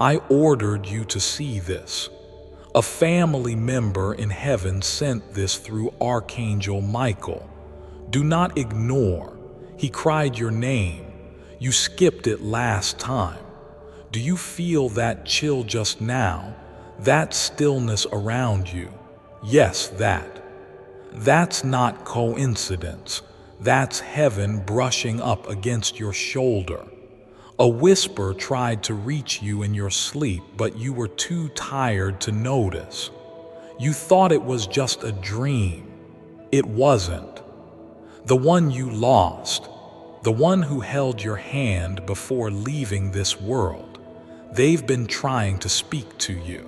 I ordered you to see this. A family member in heaven sent this through Archangel Michael. Do not ignore. He cried your name. You skipped it last time. Do you feel that chill just now? That stillness around you? Yes, that. That's not coincidence. That's heaven brushing up against your shoulder. A whisper tried to reach you in your sleep, but you were too tired to notice. You thought it was just a dream. It wasn't. The one you lost, the one who held your hand before leaving this world, they've been trying to speak to you.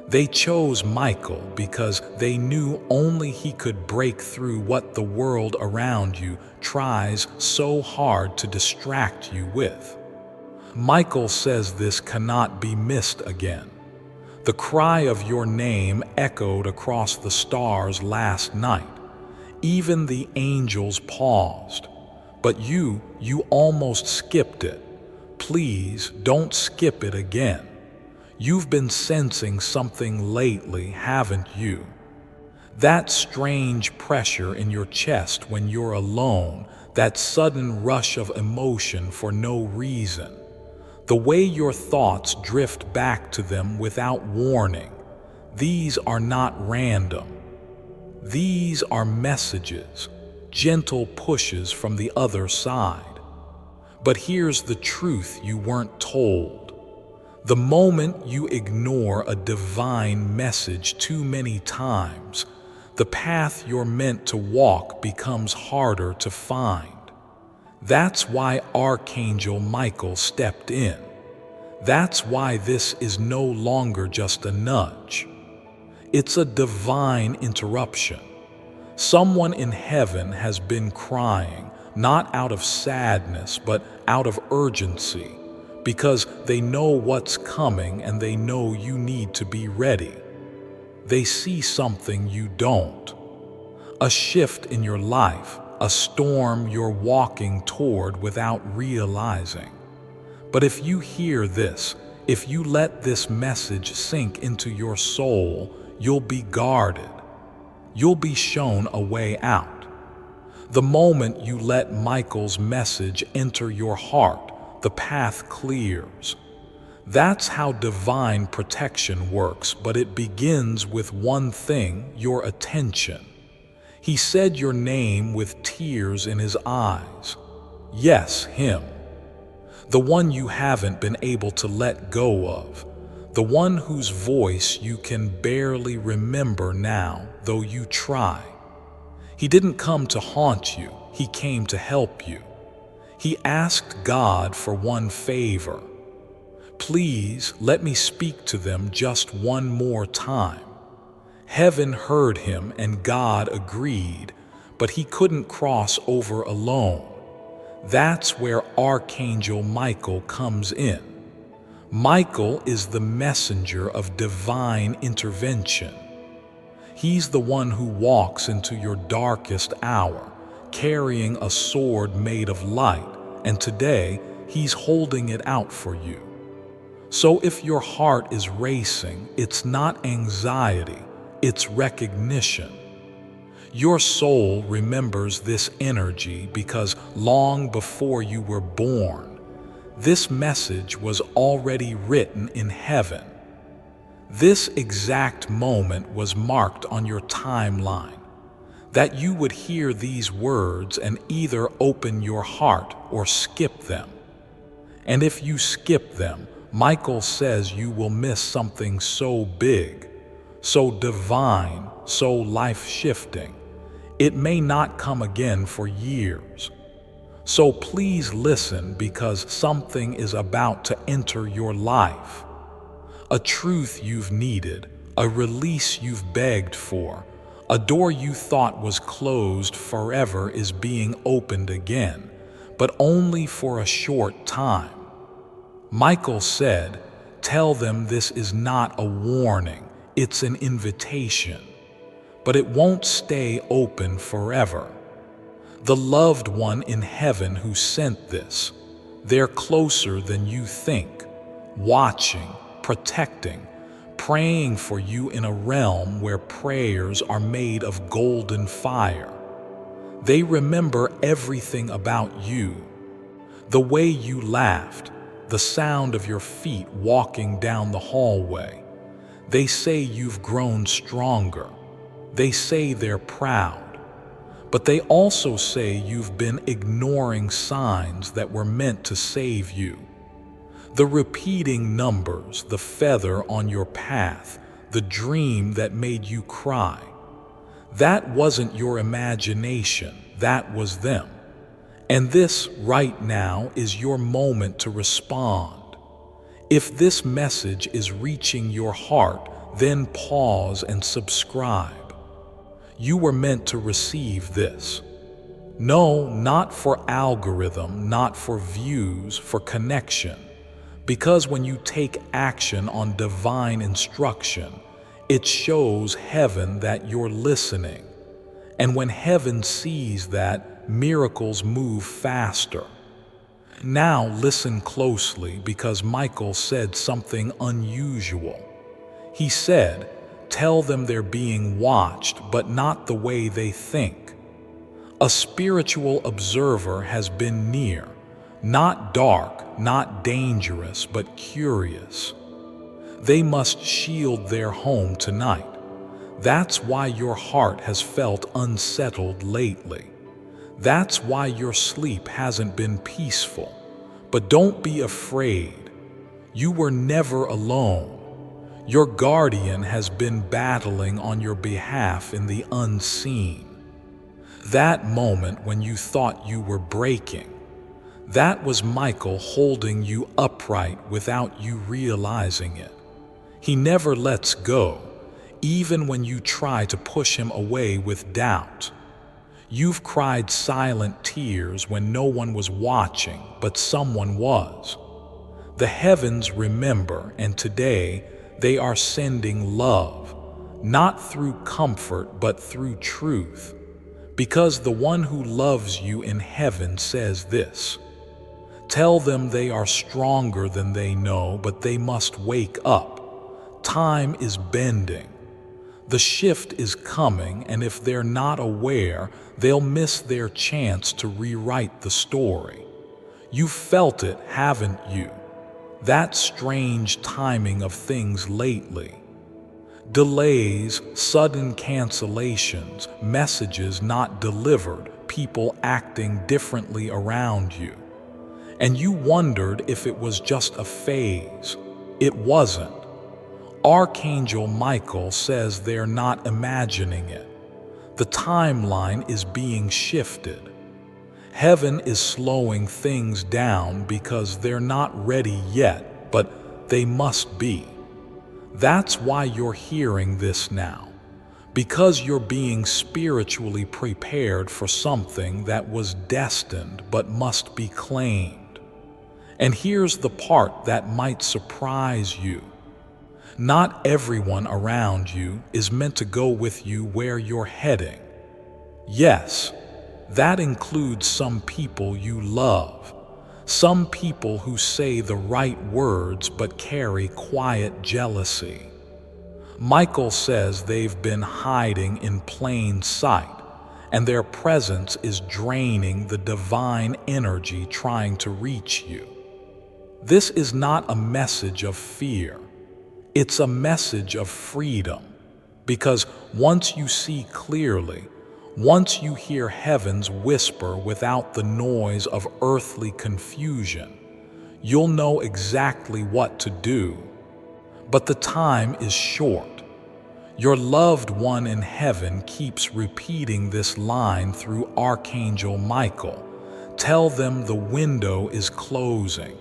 They chose Michael because they knew only he could break through what the world around you tries so hard to distract you with. Michael says this cannot be missed again. The cry of your name echoed across the stars last night. Even the angels paused. But you almost skipped it. Please don't skip it again. You've been sensing something lately, haven't you? That strange pressure in your chest when you're alone, that sudden rush of emotion for no reason. The way your thoughts drift back to them without warning. These are not random. These are messages, gentle pushes from the other side. But here's the truth you weren't told. The moment you ignore a divine message too many times, the path you're meant to walk becomes harder to find. That's why Archangel Michael stepped in. That's why this is no longer just a nudge. It's a divine interruption. Someone in heaven has been crying, not out of sadness, but out of urgency, because they know what's coming and they know you need to be ready. They see something you don't. A shift in your life, a storm you're walking toward without realizing. But if you hear this, if you let this message sink into your soul, you'll be guarded. You'll be shown a way out. The moment you let Michael's message enter your heart, the path clears. That's how divine protection works, but it begins with one thing: your attention. He said your name with tears in his eyes. Yes, him. The one you haven't been able to let go of. The one whose voice you can barely remember now, though you try. He didn't come to haunt you, he came to help you. He asked God for one favor. Please let me speak to them just one more time. Heaven heard him and God agreed, but he couldn't cross over alone. That's where Archangel Michael comes in. Michael is the messenger of divine intervention. He's the one who walks into your darkest hour, carrying a sword made of light, and today he's holding it out for you. So if your heart is racing, it's not anxiety, it's recognition. Your soul remembers this energy because long before you were born, this message was already written in heaven. This exact moment was marked on your timeline, that you would hear these words and either open your heart or skip them. And if you skip them, Michael says you will miss something so big, so divine, so life-shifting. It may not come again for years. So please listen, because something is about to enter your life. A truth you've needed, a release you've begged for, a door you thought was closed forever is being opened again, but only for a short time. Michael said, tell them this is not a warning, it's an invitation. But it won't stay open forever. The loved one in heaven who sent this, they're closer than you think. watching, protecting, praying for you in a realm where prayers are made of golden fire. They remember everything about you. The way you laughed, the sound of your feet walking down the hallway. They say you've grown stronger. They say they're proud. But they also say you've been ignoring signs that were meant to save you. The repeating numbers, the feather on your path, the dream that made you cry. That wasn't your imagination, that was them. And this, right now, is your moment to respond. If this message is reaching your heart, then pause and subscribe. You were meant to receive this. No, not for algorithm, not for views, for connection. Because when you take action on divine instruction, it shows heaven that you're listening. And when heaven sees that, miracles move faster. Now listen closely, because Michael said something unusual. He said, "Tell them they're being watched, but not the way they think." A spiritual observer has been near, not dark, not dangerous, but curious. They must shield their home tonight. That's why your heart has felt unsettled lately. That's why your sleep hasn't been peaceful. But don't be afraid. You were never alone. Your guardian has been battling on your behalf in the unseen. That moment when you thought you were breaking, that was Michael holding you upright without you realizing it. He never lets go, even when you try to push him away with doubt. You've cried silent tears when no one was watching, but someone was. The heavens remember, and today they are sending love, not through comfort, but through truth. Because the one who loves you in heaven says this: "Tell them they are stronger than they know, but they must wake up. Time is bending. The shift is coming, and if they're not aware, they'll miss their chance to rewrite the story." You felt it, haven't you? That strange timing of things lately. Delays, sudden cancellations, messages not delivered, people acting differently around you. And you wondered if it was just a phase. It wasn't. Archangel Michael says they're not imagining it. The timeline is being shifted. Heaven is slowing things down because they're not ready yet, but they must be. That's why you're hearing this now, because you're being spiritually prepared for something that was destined but must be claimed. And here's the part that might surprise you. Not everyone around you is meant to go with you where you're heading. Yes, that includes some people you love, some people who say the right words but carry quiet jealousy. Michael says they've been hiding in plain sight, and their presence is draining the divine energy trying to reach you. This is not a message of fear. It's a message of freedom, because once you see clearly, once you hear heaven's whisper without the noise of earthly confusion, you'll know exactly what to do. But the time is short. Your loved one in heaven keeps repeating this line through Archangel Michael. Tell them the window is closing.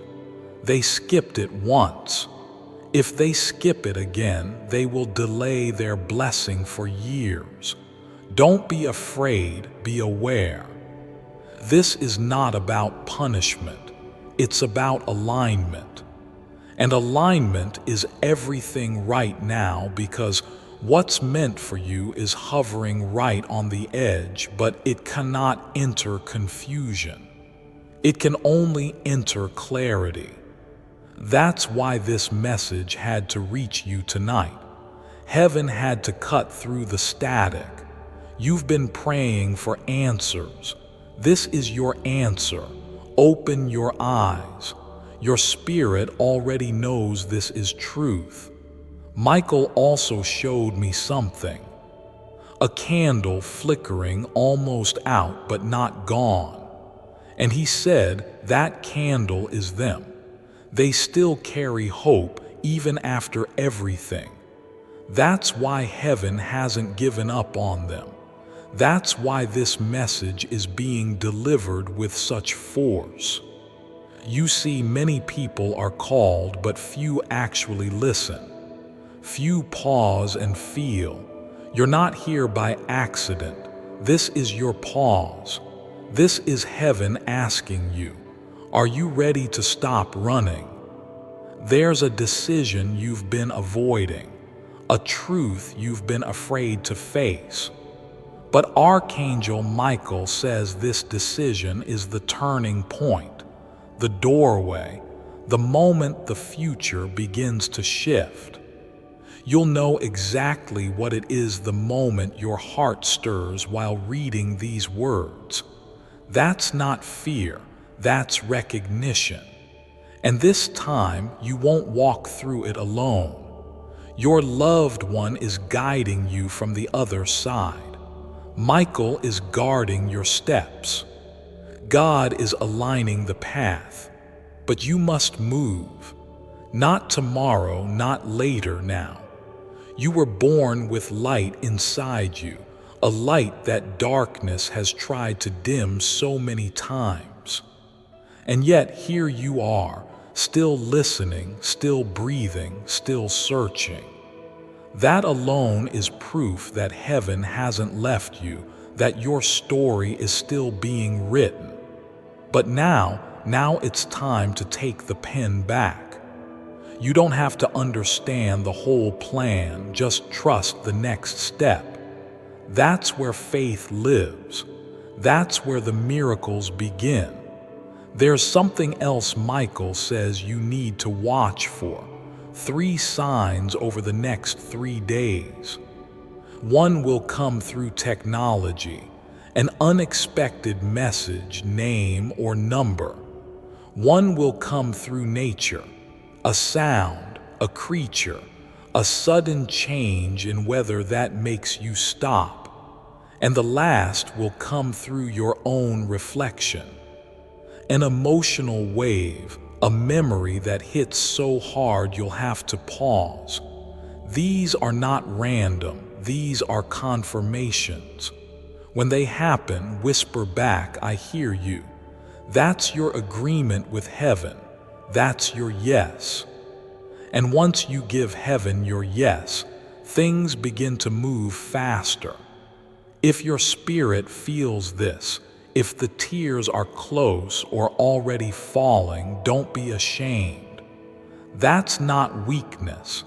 They skipped it once. If they skip it again, they will delay their blessing for years. Don't be afraid, be aware. This is not about punishment. It's about alignment. And alignment is everything right now, because what's meant for you is hovering right on the edge, but it cannot enter confusion. It can only enter clarity. That's why this message had to reach you tonight. Heaven had to cut through the static. You've been praying for answers. This is your answer. Open your eyes. Your spirit already knows this is truth. Michael also showed me something. A candle flickering almost out but not gone. And he said that candle is them. They still carry hope even after everything. That's why heaven hasn't given up on them. That's why this message is being delivered with such force. You see, many people are called, but few actually listen. Few pause and feel. You're not here by accident. This is your pause. This is heaven asking you, are you ready to stop running? There's a decision you've been avoiding, a truth you've been afraid to face. But Archangel Michael says this decision is the turning point, the doorway, the moment the future begins to shift. You'll know exactly what it is the moment your heart stirs while reading these words. That's not fear, that's recognition. And this time, you won't walk through it alone. Your loved one is guiding you from the other side. Michael is guarding your steps. God is aligning the path. But you must move. Not tomorrow, not later now. You were born with light inside you, a light that darkness has tried to dim so many times. And yet here you are, still listening, still breathing, still searching. That alone is proof that heaven hasn't left you, that your story is still being written. But now it's time to take the pen back. You don't have to understand the whole plan, just trust the next step. That's where faith lives. That's where the miracles begin. There's something else Michael says you need to watch for. 3 signs over the next 3 days. One will come through technology, an unexpected message, name, or number. One will come through nature, a sound, a creature, a sudden change in weather that makes you stop. And the last will come through your own reflection. An emotional wave, a memory that hits so hard you'll have to pause. These are not random, these are confirmations. When they happen, whisper back, I hear you. That's your agreement with heaven. That's your yes. And once you give heaven your yes, things begin to move faster. If your spirit feels this, if the tears are close or already falling, don't be ashamed. That's not weakness.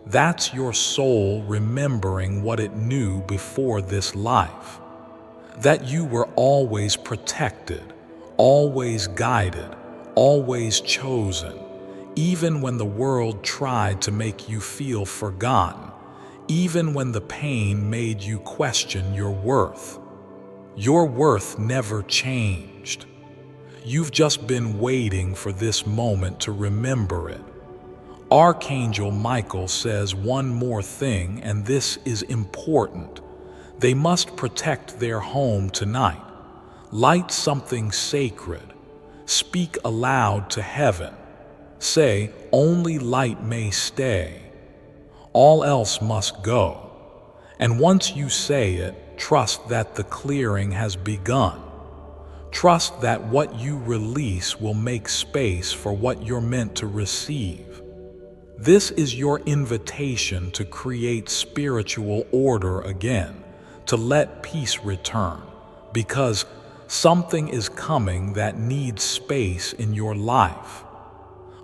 That's your soul remembering what it knew before this life. That you were always protected, always guided, always chosen, even when the world tried to make you feel forgotten, even when the pain made you question your worth. Your worth never changed. You've just been waiting for this moment to remember it. Archangel Michael says one more thing, and this is important. They must protect their home tonight. Light something sacred. Speak aloud to heaven. Say, only light may stay. All else must go. And once you say it, trust that the clearing has begun. Trust that what you release will make space for what you're meant to receive. This is your invitation to create spiritual order again, to let peace return, because something is coming that needs space in your life.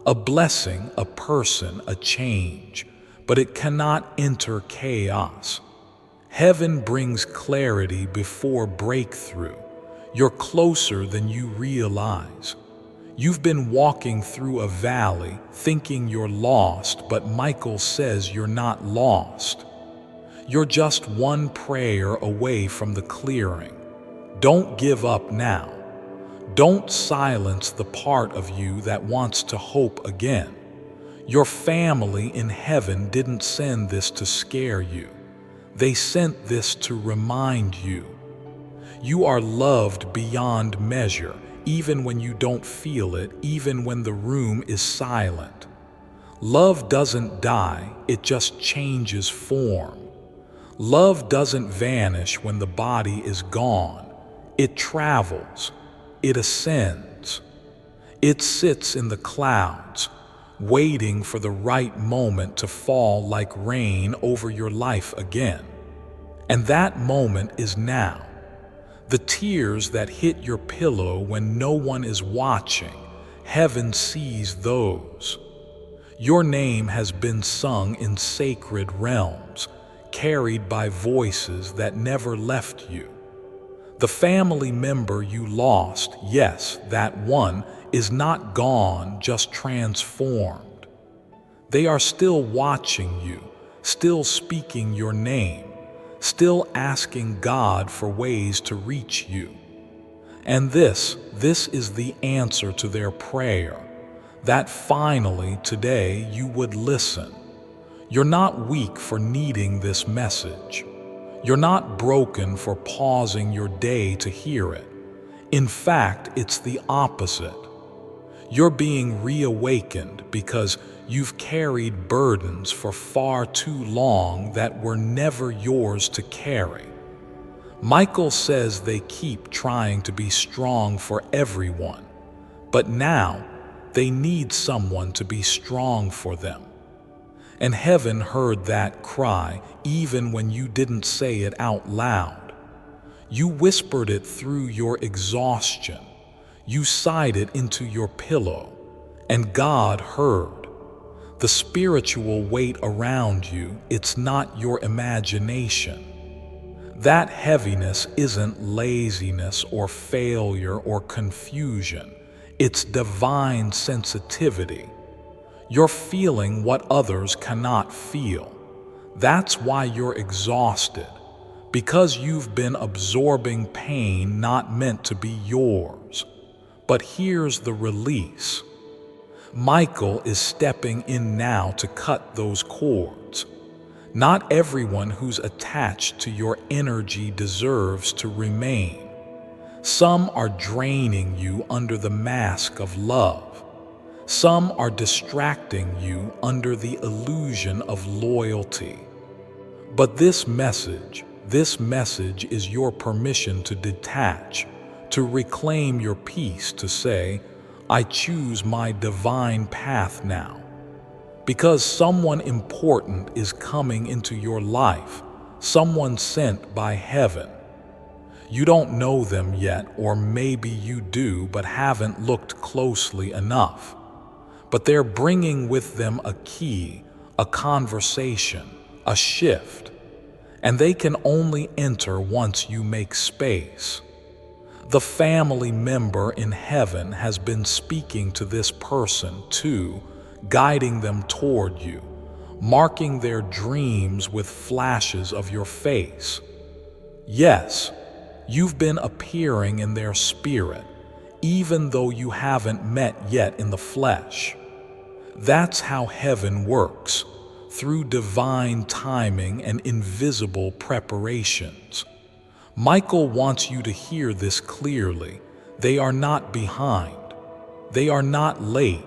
A blessing, a person, a change, but it cannot enter chaos. Heaven brings clarity before breakthrough. You're closer than you realize. You've been walking through a valley thinking you're lost, but Michael says you're not lost. You're just one prayer away from the clearing. Don't give up now. Don't silence the part of you that wants to hope again. Your family in heaven didn't send this to scare you. They sent this to remind you. You are loved beyond measure, even when you don't feel it, even when the room is silent. Love doesn't die, it just changes form. Love doesn't vanish when the body is gone. It travels, it ascends. It sits in the clouds, waiting for the right moment to fall like rain over your life again. And that moment is now. The tears that hit your pillow when no one is watching, heaven sees those. Your name has been sung in sacred realms, carried by voices that never left you. The family member you lost, yes, that one, is not gone, just transformed. They are still watching you, still speaking your name, still asking God for ways to reach you. And this is the answer to their prayer, that finally today you would listen. You're not weak for needing this message. You're not broken for pausing your day to hear it. In fact, it's the opposite. You're being reawakened because you've carried burdens for far too long that were never yours to carry. Michael says they keep trying to be strong for everyone, but now they need someone to be strong for them. And heaven heard that cry even when you didn't say it out loud. You whispered it through your exhaustion. You sighed it into your pillow, and God heard. The spiritual weight around you, it's not your imagination. That heaviness isn't laziness or failure or confusion. It's divine sensitivity. You're feeling what others cannot feel. That's why you're exhausted, because you've been absorbing pain not meant to be yours. But here's the release. Michael is stepping in now to cut those cords. Not everyone who's attached to your energy deserves to remain. Some are draining you under the mask of love. Some are distracting you under the illusion of loyalty. But this message is your permission to detach, to reclaim your peace, to say, I choose my divine path now. Because someone important is coming into your life, someone sent by heaven. You don't know them yet, or maybe you do but haven't looked closely enough. But they're bringing with them a key, a conversation, a shift. And they can only enter once you make space. The family member in heaven has been speaking to this person too, guiding them toward you, marking their dreams with flashes of your face. Yes, you've been appearing in their spirit, even though you haven't met yet in the flesh. That's how heaven works, through divine timing and invisible preparations. Michael wants you to hear this clearly. They are not behind. They are not late.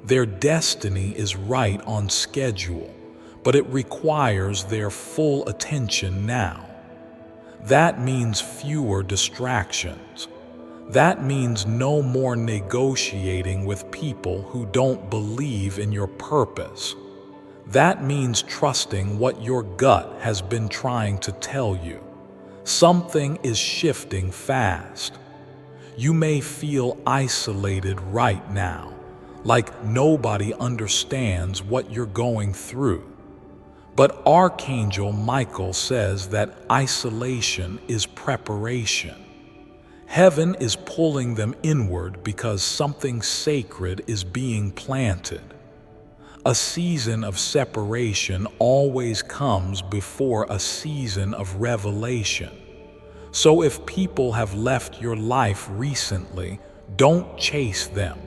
Their destiny is right on schedule, but it requires their full attention now. That means fewer distractions. That means no more negotiating with people who don't believe in your purpose. That means trusting what your gut has been trying to tell you. Something is shifting fast. You may feel isolated right now, like nobody understands what you're going through. But Archangel Michael says that isolation is preparation. Heaven is pulling them inward because something sacred is being planted. A season of separation always comes before a season of revelation. So if people have left your life recently, don't chase them.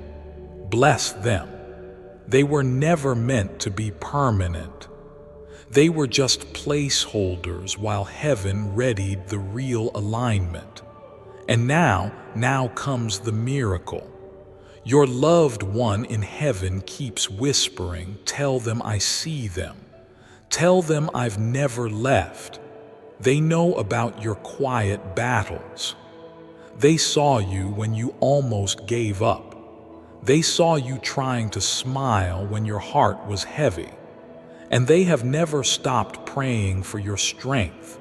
Bless them. They were never meant to be permanent. They were just placeholders while heaven readied the real alignment. And now comes the miracle. Your loved one in heaven keeps whispering, "Tell them I see them. Tell them I've never left." They know about your quiet battles. They saw you when you almost gave up. They saw you trying to smile when your heart was heavy. And they have never stopped praying for your strength.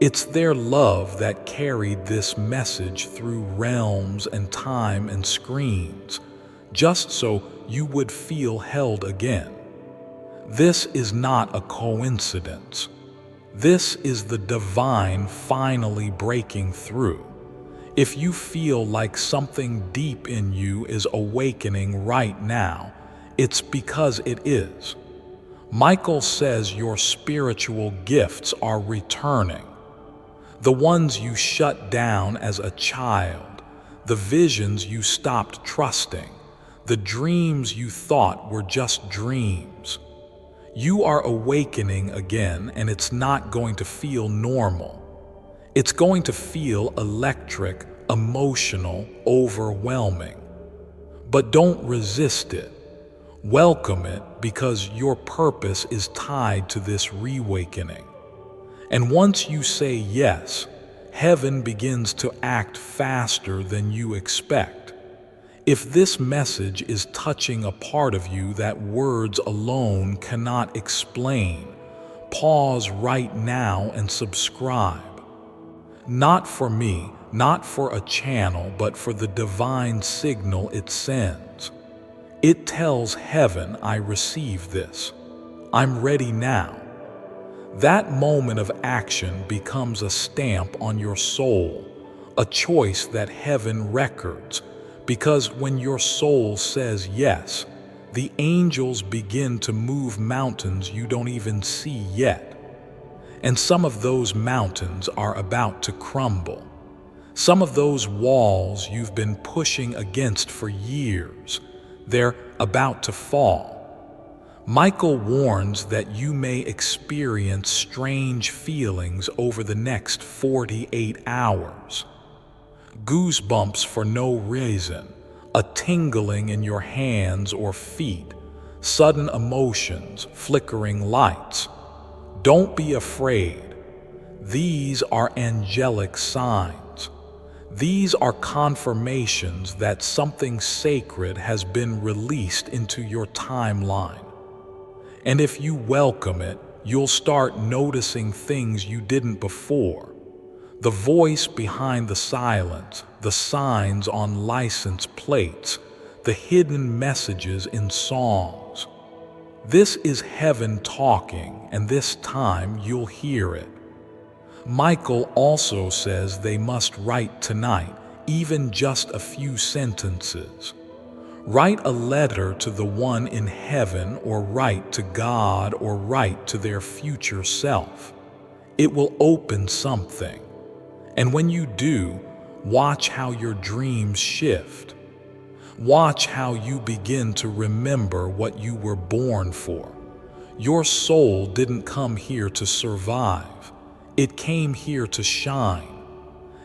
It's their love that carried this message through realms and time and screens, just so you would feel held again. This is not a coincidence. This is the divine finally breaking through. If you feel like something deep in you is awakening right now, it's because it is. Michael says your spiritual gifts are returning. The ones you shut down as a child, the visions you stopped trusting, the dreams you thought were just dreams. You are awakening again, and it's not going to feel normal. It's going to feel electric, emotional, overwhelming. But don't resist it. Welcome it, because your purpose is tied to this reawakening. And once you say yes, heaven begins to act faster than you expect. If this message is touching a part of you that words alone cannot explain, pause right now and subscribe. Not for me, not for a channel, but for the divine signal it sends. It tells heaven, I receive this. I'm ready now. That moment of action becomes a stamp on your soul, a choice that heaven records, because when your soul says yes, the angels begin to move mountains you don't even see yet. And some of those mountains are about to crumble. Some of those walls you've been pushing against for years, they're about to fall. Michael warns that you may experience strange feelings over the next 48 hours. Goosebumps for no reason, a tingling in your hands or feet, sudden emotions, flickering lights. Don't be afraid. These are angelic signs. These are confirmations that something sacred has been released into your timeline. And if you welcome it, you'll start noticing things you didn't before. The voice behind the silence, the signs on license plates, the hidden messages in songs. This is heaven talking, and this time you'll hear it. Michael also says they must write tonight, even just a few sentences. Write a letter to the one in heaven, or write to God, or write to their future self. It will open something. And when you do, watch how your dreams shift. Watch how you begin to remember what you were born for. Your soul didn't come here to survive. It came here to shine.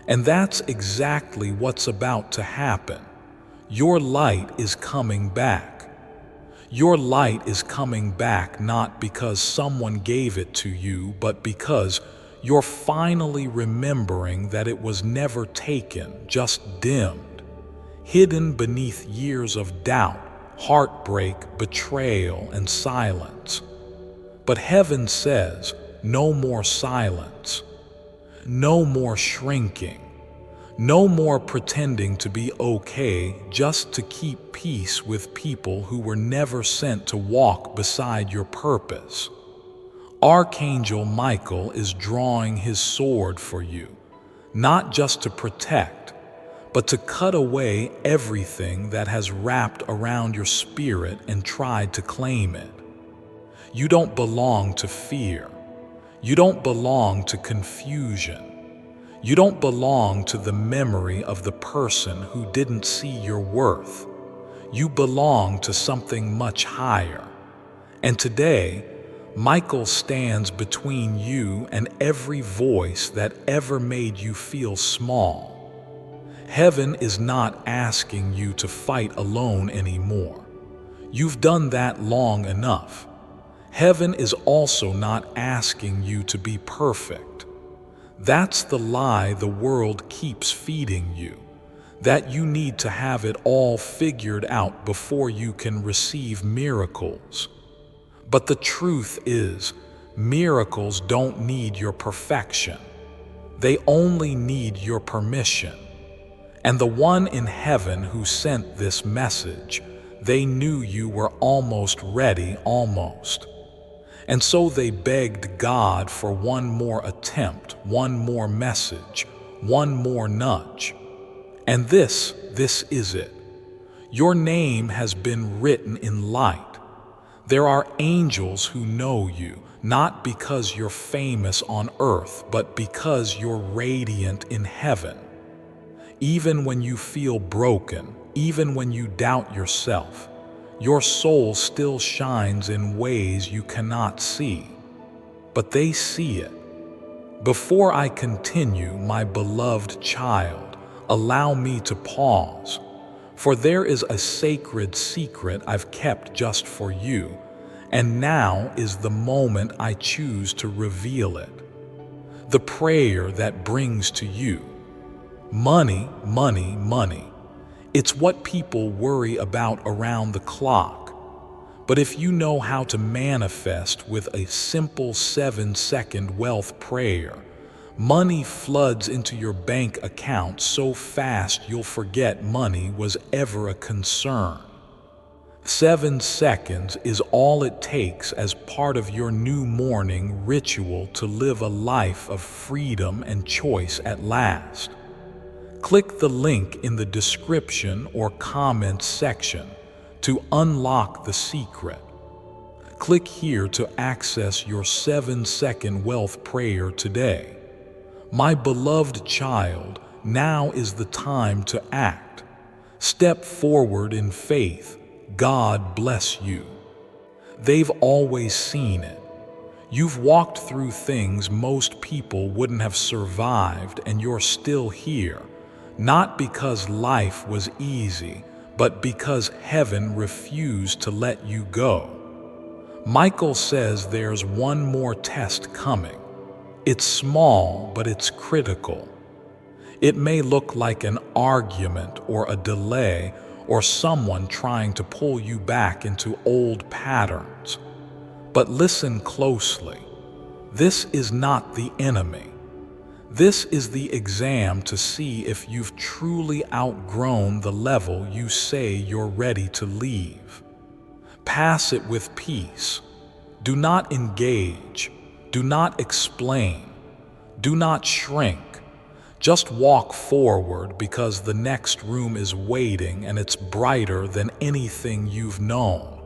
And that's exactly what's about to happen. Your light is coming back. Your light is coming back not because someone gave it to you, but because you're finally remembering that it was never taken, just dimmed, hidden beneath years of doubt, heartbreak, betrayal, and silence. But heaven says, no more silence, no more shrinking. No more pretending to be okay just to keep peace with people who were never sent to walk beside your purpose. Archangel Michael is drawing his sword for you, not just to protect, but to cut away everything that has wrapped around your spirit and tried to claim it. You don't belong to fear. You don't belong to confusion. You don't belong to the memory of the person who didn't see your worth. You belong to something much higher. And today, Michael stands between you and every voice that ever made you feel small. Heaven is not asking you to fight alone anymore. You've done that long enough. Heaven is also not asking you to be perfect. That's the lie the world keeps feeding you, that you need to have it all figured out before you can receive miracles. But the truth is, miracles don't need your perfection. They only need your permission. And the one in heaven who sent this message, they knew you were almost ready, almost. And so they begged God for one more attempt, one more message, one more nudge. And this is it. Your name has been written in light. There are angels who know you, not because you're famous on earth, but because you're radiant in heaven. Even when you feel broken, even when you doubt yourself, your soul still shines in ways you cannot see. But they see it. Before I continue, my beloved child, allow me to pause, for there is a sacred secret I've kept just for you, and now is the moment I choose to reveal it. The prayer that brings to you. Money, money, money. It's what people worry about around the clock. But if you know how to manifest with a simple 7-second wealth prayer, money floods into your bank account so fast you'll forget money was ever a concern. 7 seconds is all it takes as part of your new morning ritual to live a life of freedom and choice at last. Click the link in the description or comments section to unlock the secret. Click here to access your 7-second wealth prayer today. My beloved child, now is the time to act. Step forward in faith. God bless you. They've always seen it. You've walked through things most people wouldn't have survived, and you're still here. Not because life was easy, but because heaven refused to let you go. Michael says there's one more test coming. It's small, but it's critical. It may look like an argument or a delay or someone trying to pull you back into old patterns. But listen closely. This is not the enemy. This is the exam to see if you've truly outgrown the level you say you're ready to leave. Pass it with peace. Do not engage. Do not explain. Do not shrink. Just walk forward because the next room is waiting and it's brighter than anything you've known.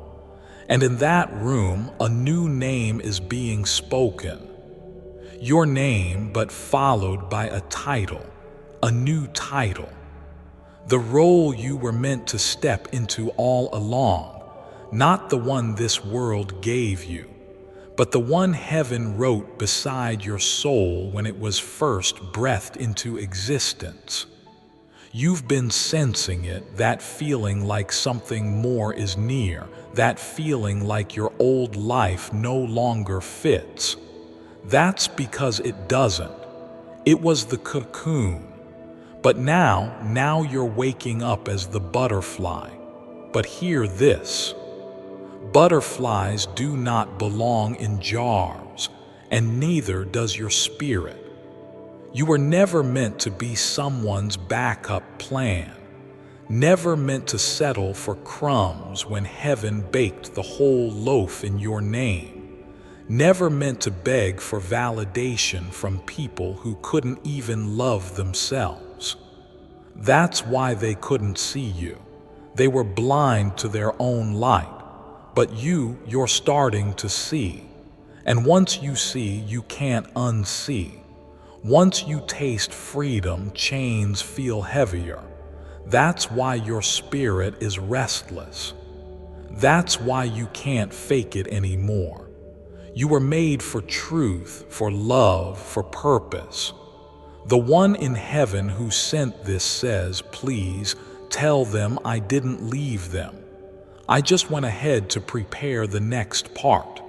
And in that room, a new name is being spoken. Your name, but followed by a title, a new title. The role you were meant to step into all along, not the one this world gave you, but the one heaven wrote beside your soul when it was first breathed into existence. You've been sensing it, that feeling like something more is near, that feeling like your old life no longer fits. That's because it doesn't. It was the cocoon. But now you're waking up as the butterfly. But hear this. Butterflies do not belong in jars, and neither does your spirit. You were never meant to be someone's backup plan. Never meant to settle for crumbs when heaven baked the whole loaf in your name. Never meant to beg for validation from people who couldn't even love themselves. That's why they couldn't see you. They were blind to their own light. But you're starting to see. And once you see, you can't unsee. Once you taste freedom, chains feel heavier. That's why your spirit is restless. That's why you can't fake it anymore. You were made for truth, for love, for purpose. The one in heaven who sent this says, please tell them I didn't leave them. I just went ahead to prepare the next part.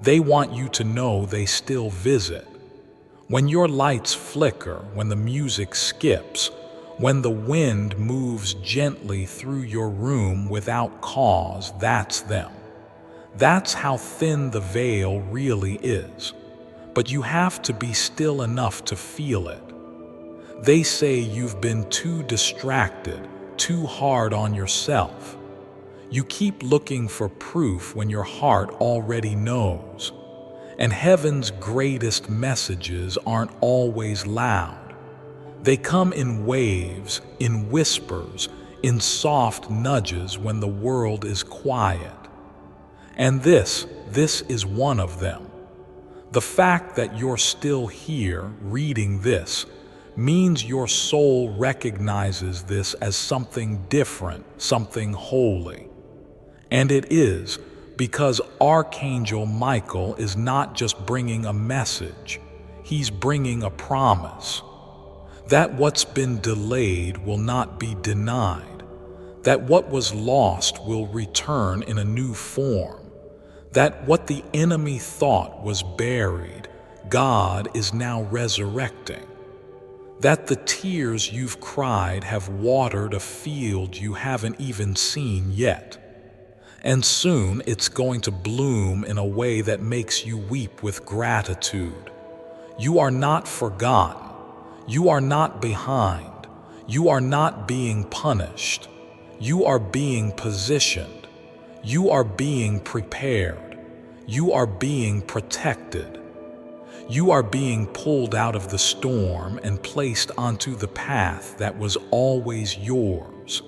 They want you to know they still visit. When your lights flicker, when the music skips, when the wind moves gently through your room without cause, that's them. That's how thin the veil really is. But you have to be still enough to feel it. They say you've been too distracted, too hard on yourself. You keep looking for proof when your heart already knows. And heaven's greatest messages aren't always loud. They come in waves, in whispers, in soft nudges when the world is quiet. And this is one of them. The fact that you're still here reading this means your soul recognizes this as something different, something holy. And it is, because Archangel Michael is not just bringing a message, he's bringing a promise. That what's been delayed will not be denied. That what was lost will return in a new form. That what the enemy thought was buried, God is now resurrecting. That the tears you've cried have watered a field you haven't even seen yet. And soon it's going to bloom in a way that makes you weep with gratitude. You are not forgotten. You are not behind. You are not being punished. You are being positioned. You are being prepared. You are being protected. You are being pulled out of the storm and placed onto the path that was always yours.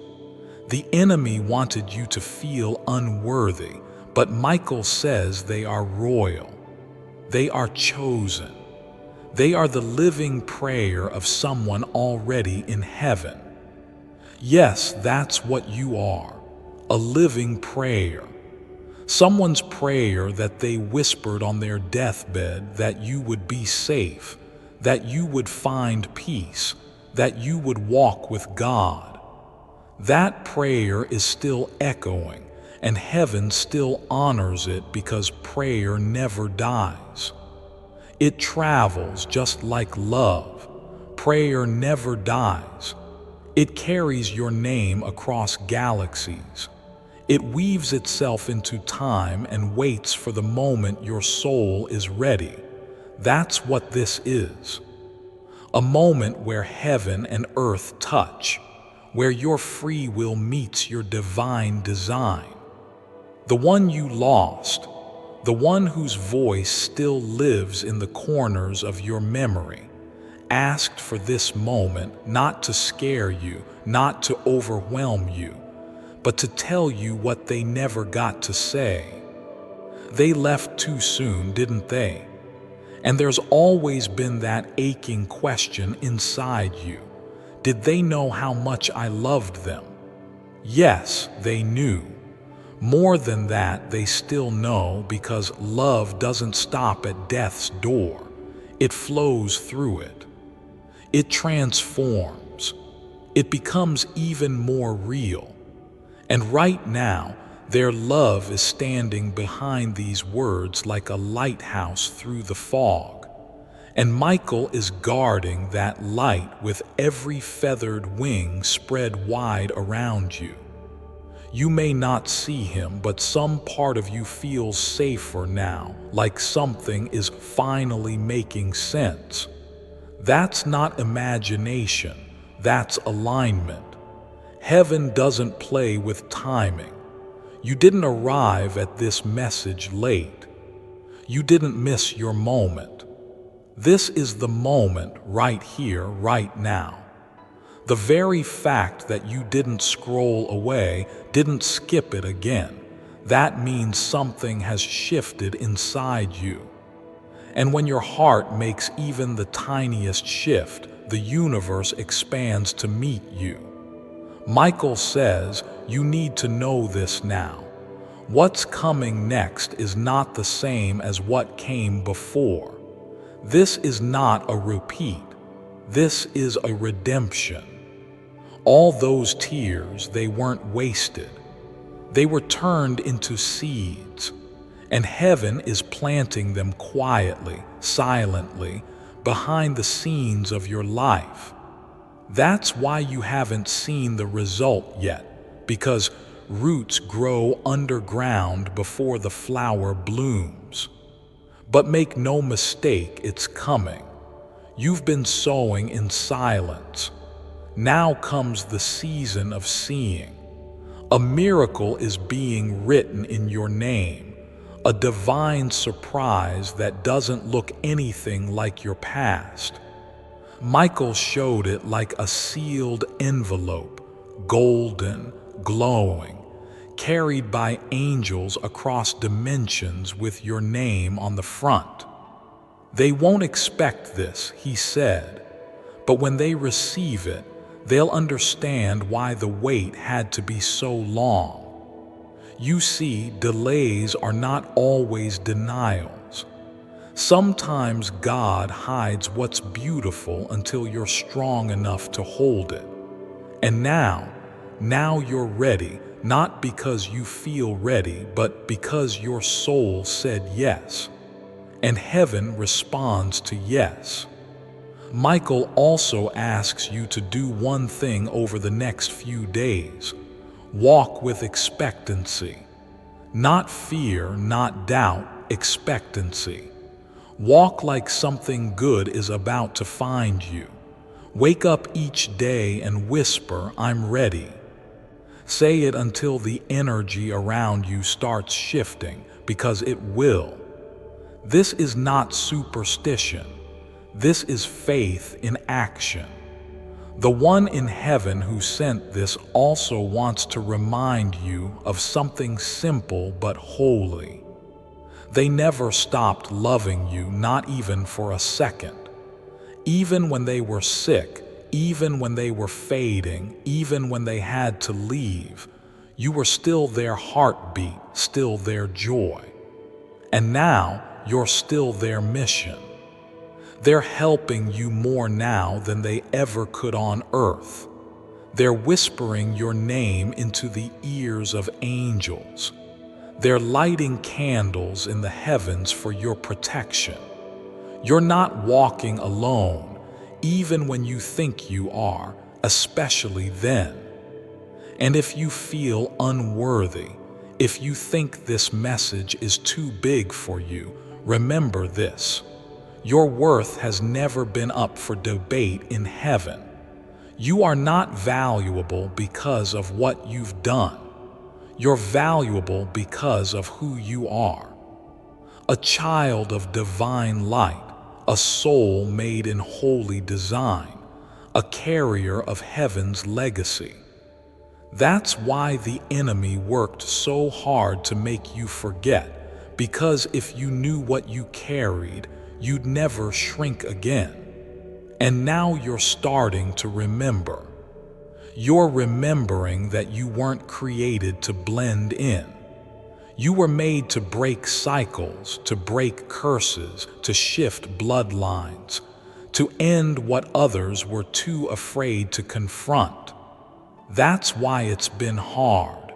The enemy wanted you to feel unworthy, but Michael says they are royal. They are chosen. They are the living prayer of someone already in heaven. Yes, that's what you are, a living prayer. Someone's prayer that they whispered on their deathbed that you would be safe, that you would find peace, that you would walk with God. That prayer is still echoing, and heaven still honors it because prayer never dies. It travels just like love. Prayer never dies. It carries your name across galaxies. It weaves itself into time and waits for the moment your soul is ready. That's what this is. A moment where heaven and earth touch, where your free will meets your divine design. The one you lost, the one whose voice still lives in the corners of your memory, asked for this moment not to scare you, not to overwhelm you, but to tell you what they never got to say. They left too soon, didn't they? And there's always been that aching question inside you. Did they know how much I loved them? Yes, they knew. More than that, they still know, because love doesn't stop at death's door. It flows through it. It transforms. It becomes even more real. And right now, their love is standing behind these words like a lighthouse through the fog. And Michael is guarding that light with every feathered wing spread wide around you. You may not see him, but some part of you feels safer now, like something is finally making sense. That's not imagination, that's alignment. Heaven doesn't play with timing. You didn't arrive at this message late. You didn't miss your moment. This is the moment right here, right now. The very fact that you didn't scroll away, didn't skip it again, that means something has shifted inside you. And when your heart makes even the tiniest shift, the universe expands to meet you. Michael says, you need to know this now. What's coming next is not the same as what came before. This is not a repeat. This is a redemption. All those tears, they weren't wasted. They were turned into seeds, and heaven is planting them quietly, silently, behind the scenes of your life. That's why you haven't seen the result yet, because roots grow underground before the flower blooms. But make no mistake, it's coming. You've been sowing in silence. Now comes the season of seeing. A miracle is being written in your name, a divine surprise that doesn't look anything like your past. Michael showed it like a sealed envelope, golden, glowing, carried by angels across dimensions with your name on the front. They won't expect this, he said, but when they receive it, they'll understand why the wait had to be so long. You see, delays are not always denials. Sometimes God hides what's beautiful until you're strong enough to hold it. And now you're ready, not because you feel ready, but because your soul said yes. And heaven responds to yes. Michael also asks you to do one thing over the next few days. Walk with expectancy. Not fear, not doubt, expectancy. Walk like something good is about to find you. Wake up each day and whisper, I'm ready. Say it until the energy around you starts shifting, because it will. This is not superstition. This is faith in action. The one in heaven who sent this also wants to remind you of something simple but holy. They never stopped loving you, not even for a second. Even when they were sick, even when they were fading, even when they had to leave, you were still their heartbeat, still their joy. And now you're still their mission. They're helping you more now than they ever could on earth. They're whispering your name into the ears of angels. They're lighting candles in the heavens for your protection. You're not walking alone, even when you think you are, especially then. And if you feel unworthy, if you think this message is too big for you, remember this. Your worth has never been up for debate in heaven. You are not valuable because of what you've done. You're valuable because of who you are. A child of divine light, a soul made in holy design, a carrier of heaven's legacy. That's why the enemy worked so hard to make you forget, because if you knew what you carried, you'd never shrink again. And now you're starting to remember. You're remembering that you weren't created to blend in. You were made to break cycles, to break curses, to shift bloodlines, to end what others were too afraid to confront. That's why it's been hard.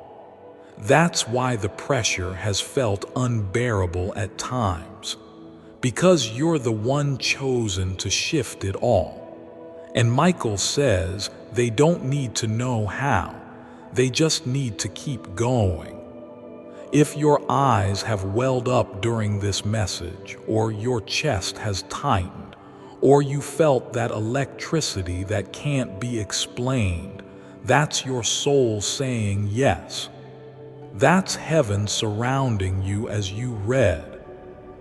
That's why the pressure has felt unbearable at times. Because you're the one chosen to shift it all. And Michael says they don't need to know how, they just need to keep going. If your eyes have welled up during this message, or your chest has tightened, or you felt that electricity that can't be explained, that's your soul saying yes. That's heaven surrounding you as you read.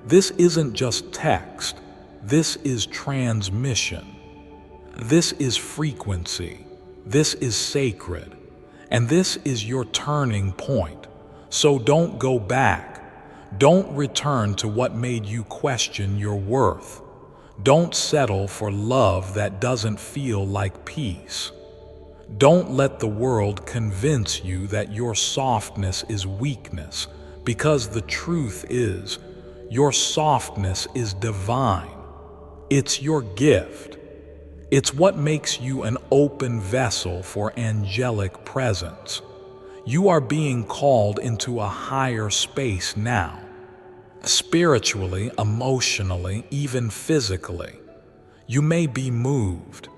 This isn't just text, this is transmission. This is frequency. This is sacred, and this is your turning point. So don't go back. Don't return to what made you question your worth. Don't settle for love that doesn't feel like peace. Don't let the world convince you that your softness is weakness, because the truth is, your softness is divine. It's your gift. It's what makes you an open vessel for angelic presence. You are being called into a higher space now. Spiritually, emotionally, even physically. You may be moved.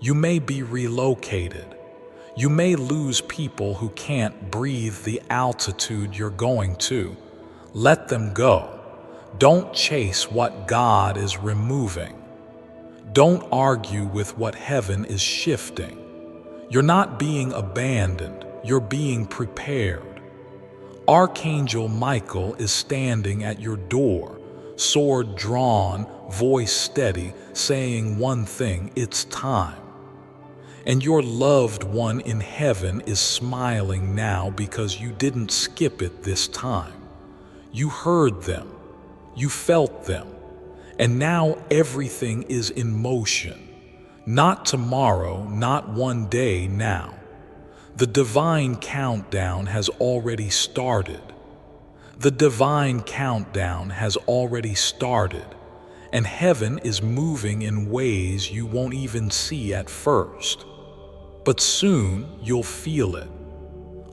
You may be relocated. You may lose people who can't breathe the altitude you're going to. Let them go. Don't chase what God is removing. Don't argue with what heaven is shifting. You're not being abandoned. You're being prepared. Archangel Michael is standing at your door, sword drawn, voice steady, saying one thing: it's time. And your loved one in heaven is smiling now because you didn't skip it this time. You heard them, you felt them, and now everything is in motion. Not tomorrow, not one day now. The divine countdown has already started. The divine countdown has already started, and heaven is moving in ways you won't even see at first. But soon you'll feel it.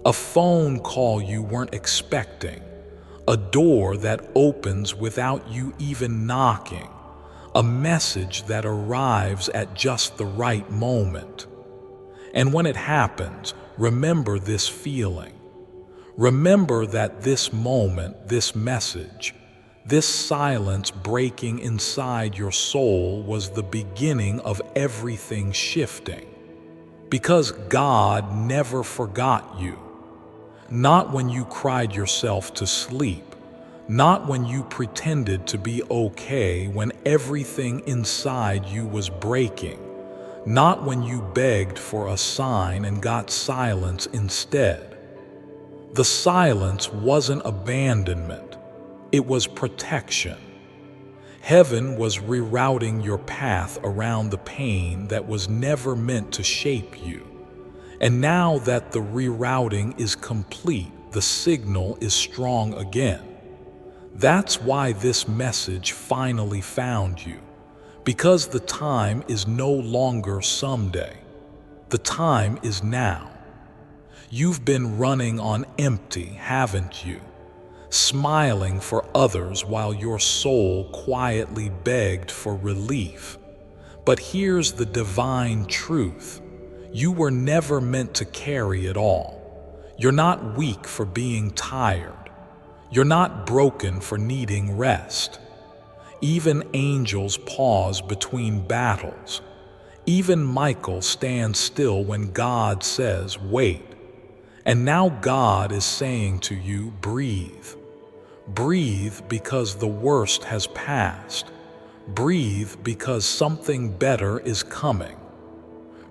A phone call you weren't expecting, a door that opens without you even knocking, a message that arrives at just the right moment. And when it happens, remember this feeling. Remember that this moment, this message, this silence breaking inside your soul was the beginning of everything shifting. Because God never forgot you. Not when you cried yourself to sleep. Not when you pretended to be okay when everything inside you was breaking. Not when you begged for a sign and got silence instead. The silence wasn't abandonment. It was protection. Heaven was rerouting your path around the pain that was never meant to shape you. And now that the rerouting is complete, the signal is strong again. That's why this message finally found you. Because the time is no longer someday. The time is now. You've been running on empty, haven't you? Smiling for others while your soul quietly begged for relief. But here's the divine truth. You were never meant to carry it all. You're not weak for being tired. You're not broken for needing rest. Even angels pause between battles. Even Michael stands still when God says, wait. And now God is saying to you, breathe. Breathe because the worst has passed. Breathe because something better is coming.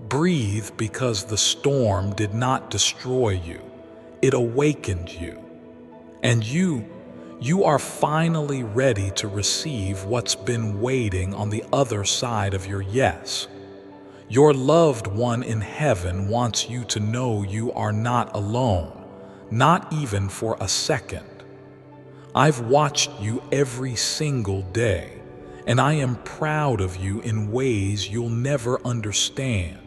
Breathe because the storm did not destroy you. It awakened you. And you are finally ready to receive what's been waiting on the other side of your yes. Your loved one in heaven wants you to know you are not alone, not even for a second. I've watched you every single day, and I am proud of you in ways you'll never understand.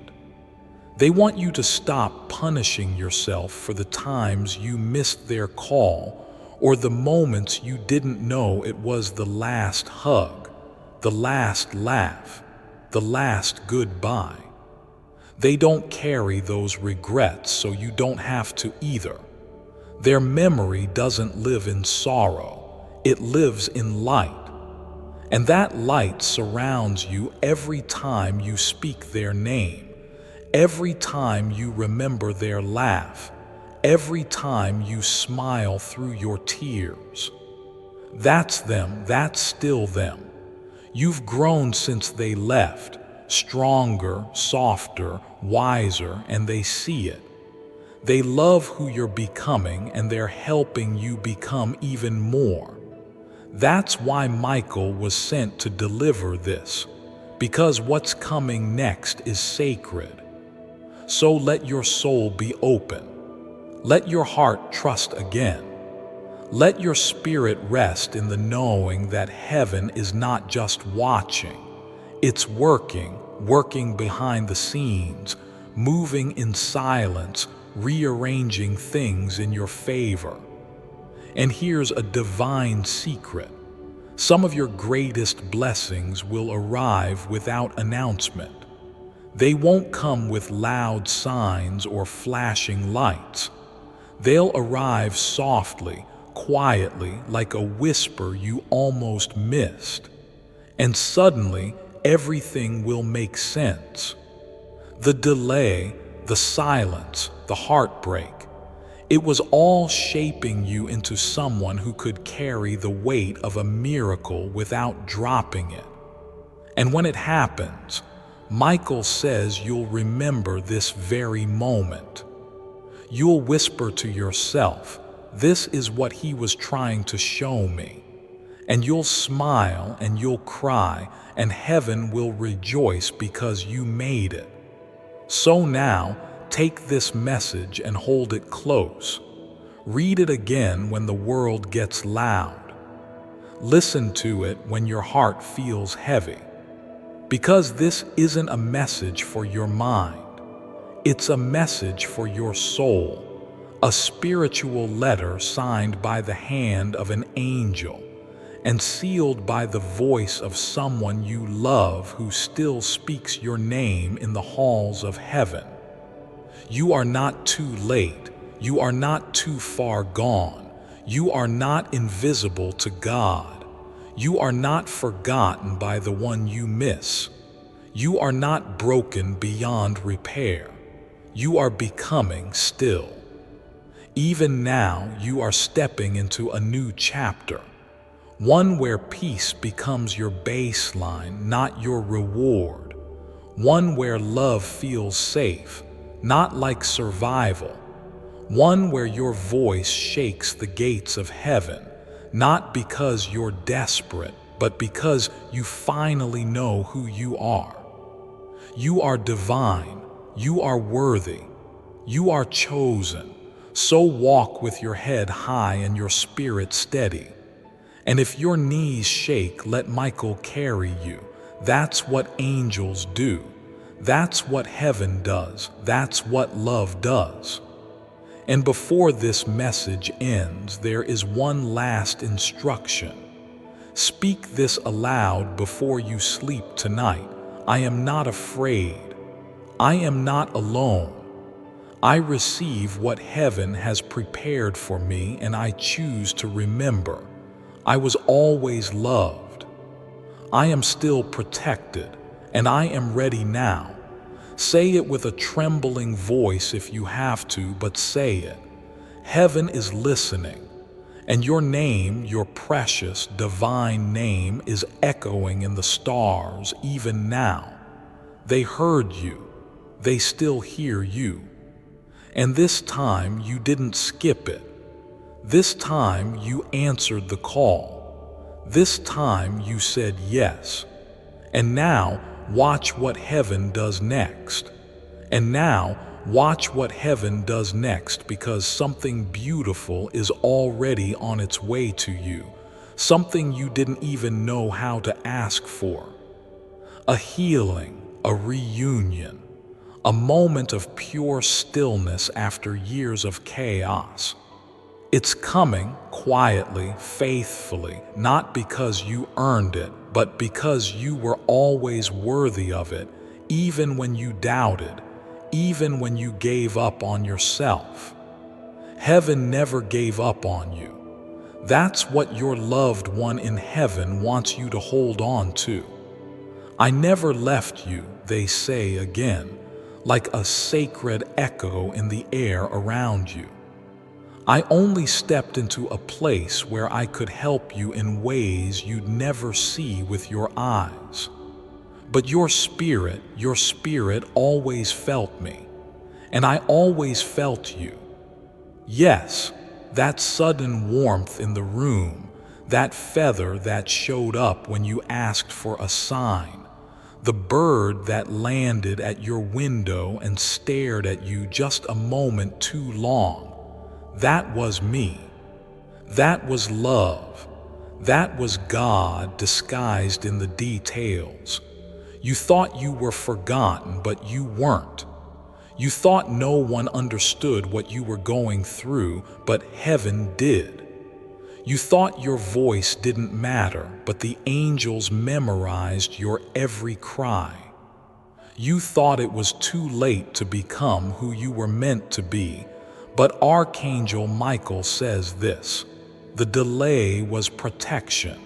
They want you to stop punishing yourself for the times you missed their call or the moments you didn't know it was the last hug, the last laugh, the last goodbye. They don't carry those regrets, so you don't have to either. Their memory doesn't live in sorrow, it lives in light. And that light surrounds you every time you speak their name, every time you remember their laugh, every time you smile through your tears. That's them, that's still them. You've grown since they left. stronger, softer, wiser, and they see it. They love who you're becoming, and they're helping you become even more. That's why Michael was sent to deliver this, because what's coming next is sacred. So let your soul be open. Let your heart trust again. Let your spirit rest in the knowing that heaven is not just watching. It's working behind the scenes, moving in silence, rearranging things in your favor. And here's a divine secret. Some of your greatest blessings will arrive without announcement. They won't come with loud signs or flashing lights. They'll arrive softly, quietly, like a whisper you almost missed. And suddenly, everything will make sense. The delay, the silence, the heartbreak, it was all shaping you into someone who could carry the weight of a miracle without dropping it. And when it happens, Michael says you'll remember this very moment. You'll whisper to yourself, "This is what he was trying to show me." And you'll smile and you'll cry, and heaven will rejoice because you made it. So now, take this message and hold it close. Read it again when the world gets loud. Listen to it when your heart feels heavy. Because this isn't a message for your mind. It's a message for your soul. A spiritual letter signed by the hand of an angel and sealed by the voice of someone you love who still speaks your name in the halls of heaven. You are not too late. You are not too far gone. You are not invisible to God. You are not forgotten by the one you miss. You are not broken beyond repair. You are becoming still. Even now, you are stepping into a new chapter. One where peace becomes your baseline, not your reward. One where love feels safe, not like survival. One where your voice shakes the gates of heaven, not because you're desperate, but because you finally know who you are. You are divine. You are worthy. You are chosen. So walk with your head high and your spirit steady. And if your knees shake, let Michael carry you. That's what angels do. That's what heaven does. That's what love does. And before this message ends, there is one last instruction. Speak this aloud before you sleep tonight. I am not afraid. I am not alone. I receive what heaven has prepared for me, and I choose to remember. I was always loved. I am still protected, and I am ready now. Say it with a trembling voice if you have to, but say it. Heaven is listening, and your name, your precious, divine name, is echoing in the stars even now. They heard you. They still hear you. And this time you didn't skip it. This time you answered the call. This time you said yes. And now watch what heaven does next. And now watch what heaven does next, because something beautiful is already on its way to you. Something you didn't even know how to ask for. A healing, a reunion. A moment of pure stillness after years of chaos. It's coming quietly, faithfully, not because you earned it, but because you were always worthy of it, even when you doubted, even when you gave up on yourself. Heaven never gave up on you. That's what your loved one in heaven wants you to hold on to. I never left you, they say again, like a sacred echo in the air around you. I only stepped into a place where I could help you in ways you'd never see with your eyes. But your spirit always felt me, and I always felt you. Yes, that sudden warmth in the room, that feather that showed up when you asked for a sign, the bird that landed at your window and stared at you just a moment too long, that was me. That was love. That was God disguised in the details. You thought you were forgotten, but you weren't. You thought no one understood what you were going through, but heaven did. You thought your voice didn't matter, but the angels memorized your every cry. You thought it was too late to become who you were meant to be, but Archangel Michael says this: the delay was protection,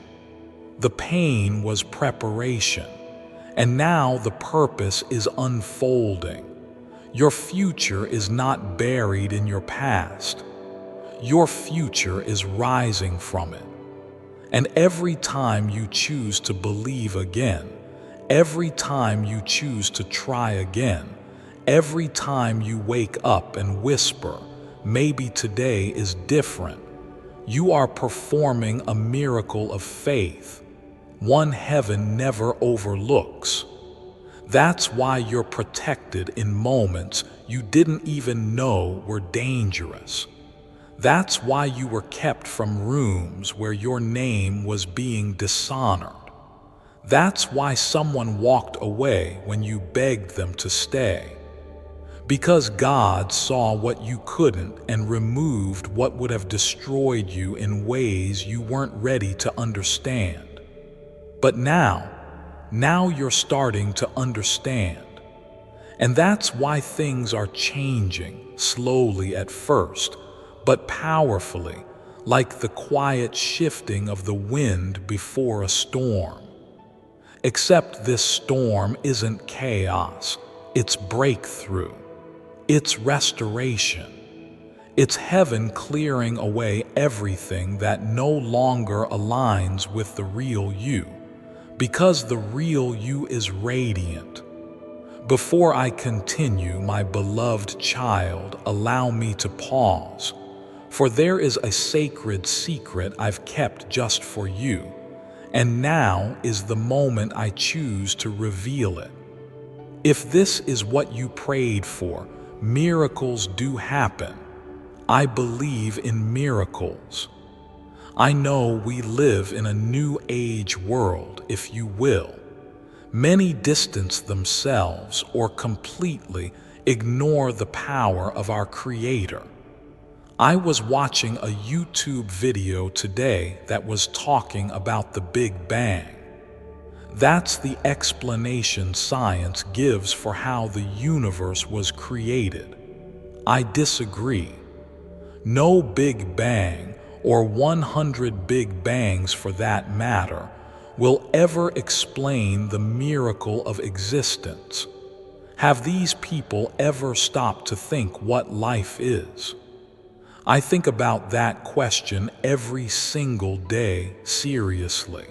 the pain was preparation, and now the purpose is unfolding. Your future is not buried in your past. Your future is rising from it. And every time you choose to believe again, every time you choose to try again, every time you wake up and whisper, maybe today is different, you are performing a miracle of faith, one heaven never overlooks. That's why you're protected in moments you didn't even know were dangerous. That's why you were kept from rooms where your name was being dishonored. That's why someone walked away when you begged them to stay. Because God saw what you couldn't and removed what would have destroyed you in ways you weren't ready to understand. But now you're starting to understand. And that's why things are changing, slowly at first, but powerfully, like the quiet shifting of the wind before a storm. Except this storm isn't chaos, it's breakthrough, it's restoration. It's heaven clearing away everything that no longer aligns with the real you, because the real you is radiant. Before I continue, my beloved child, allow me to pause, for there is a sacred secret I've kept just for you, and now is the moment I choose to reveal it. If this is what you prayed for, miracles do happen. I believe in miracles. I know we live in a new age world, if you will. Many distance themselves or completely ignore the power of our Creator. I was watching a YouTube video today that was talking about the Big Bang. That's the explanation science gives for how the universe was created. I disagree. No Big Bang, or 100 Big Bangs for that matter, will ever explain the miracle of existence. Have these people ever stopped to think what life is? I think about that question every single day, seriously.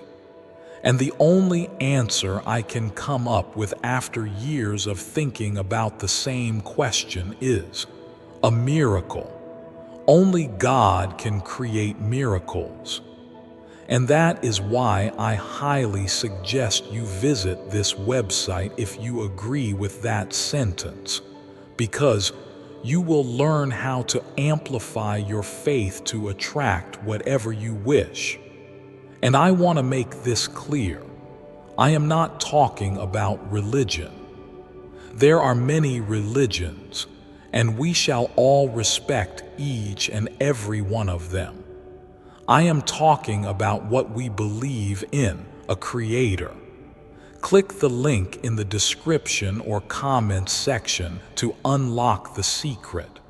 And the only answer I can come up with after years of thinking about the same question is a miracle. Only God can create miracles. And that is why I highly suggest you visit this website if you agree with that sentence, because you will learn how to amplify your faith to attract whatever you wish. And I want to make this clear. I am not talking about religion. There are many religions, and we shall all respect each and every one of them. I am talking about what we believe in, a Creator. Click the link in the description or comments section to unlock the secret.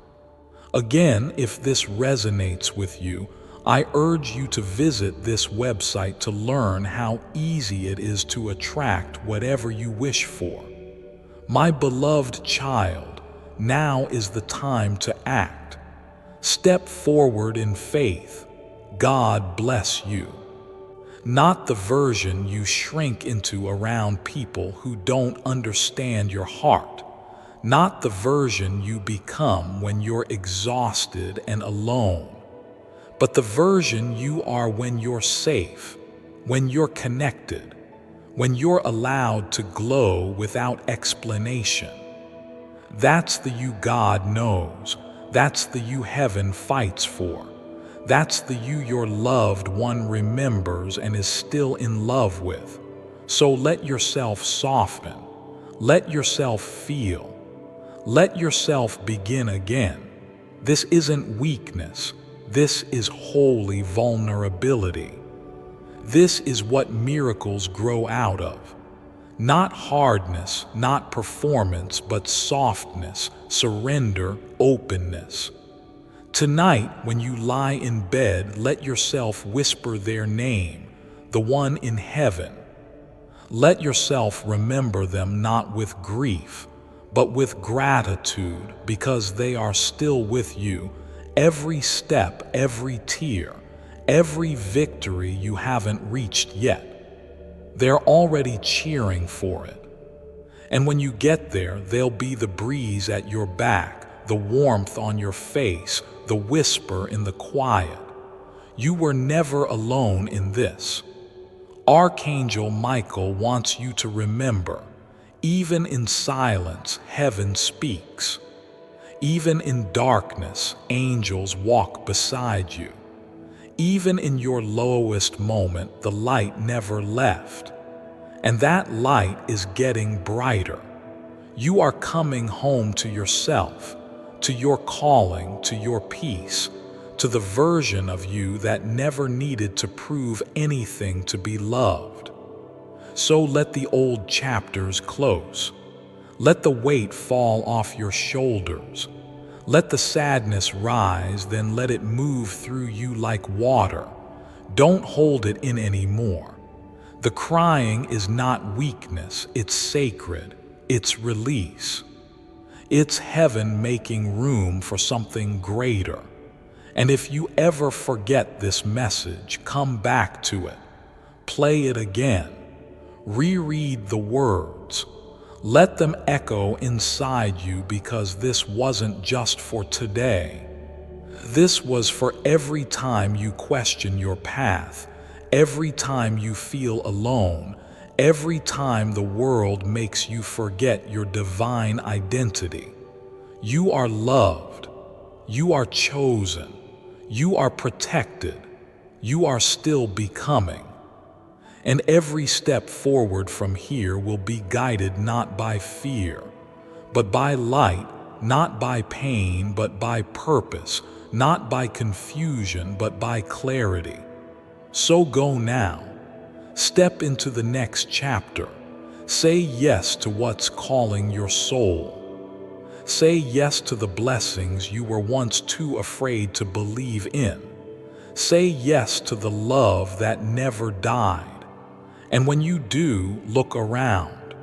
Again, if this resonates with you, I urge you to visit this website to learn how easy it is to attract whatever you wish for. My beloved child, now is the time to act. Step forward in faith. God bless you. not the version you shrink into around people who don't understand your heart, not the version you become when you're exhausted and alone, but the version you are when you're safe, when you're connected, when you're allowed to glow without explanation. That's the you God knows. That's the you heaven fights for. That's the you your loved one remembers and is still in love with. So let yourself soften. Let yourself feel. Let yourself begin again. This isn't weakness. This is holy vulnerability. This is what miracles grow out of. Not hardness, not performance, but softness, surrender, openness. Tonight, when you lie in bed, let yourself whisper their name, the one in heaven. Let yourself remember them not with grief, but with gratitude, because they are still with you, every step, every tear, every victory you haven't reached yet. They're already cheering for it. And when you get there, they'll be the breeze at your back, the warmth on your face, the whisper in the quiet. You were never alone in this. Archangel Michael wants you to remember, even in silence, heaven speaks. Even in darkness, angels walk beside you. Even in your lowest moment, the light never left. And that light is getting brighter. You are coming home to yourself, to your calling, to your peace, to the version of you that never needed to prove anything to be loved. So let the old chapters close. Let the weight fall off your shoulders. Let the sadness rise, then let it move through you like water. Don't hold it in anymore. The crying is not weakness, it's sacred, it's release. It's heaven making room for something greater. And if you ever forget this message, come back to it. Play it again. Reread the words. Let them echo inside you, because this wasn't just for today. This was for every time you question your path, every time you feel alone, every time the world makes you forget your divine identity. You are loved. You are chosen. You are protected. You are still becoming. And every step forward from here will be guided not by fear, but by light, not by pain, but by purpose, not by confusion, but by clarity. So go now. Step into the next chapter. Say yes to what's calling your soul. Say yes to the blessings you were once too afraid to believe in. Say yes to the love that never died. And when you do, look around.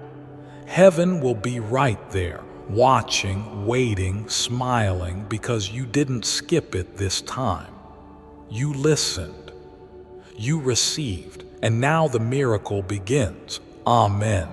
Heaven will be right there, watching, waiting, smiling, because you didn't skip it this time. You listened. You received. And now the miracle begins. Amen.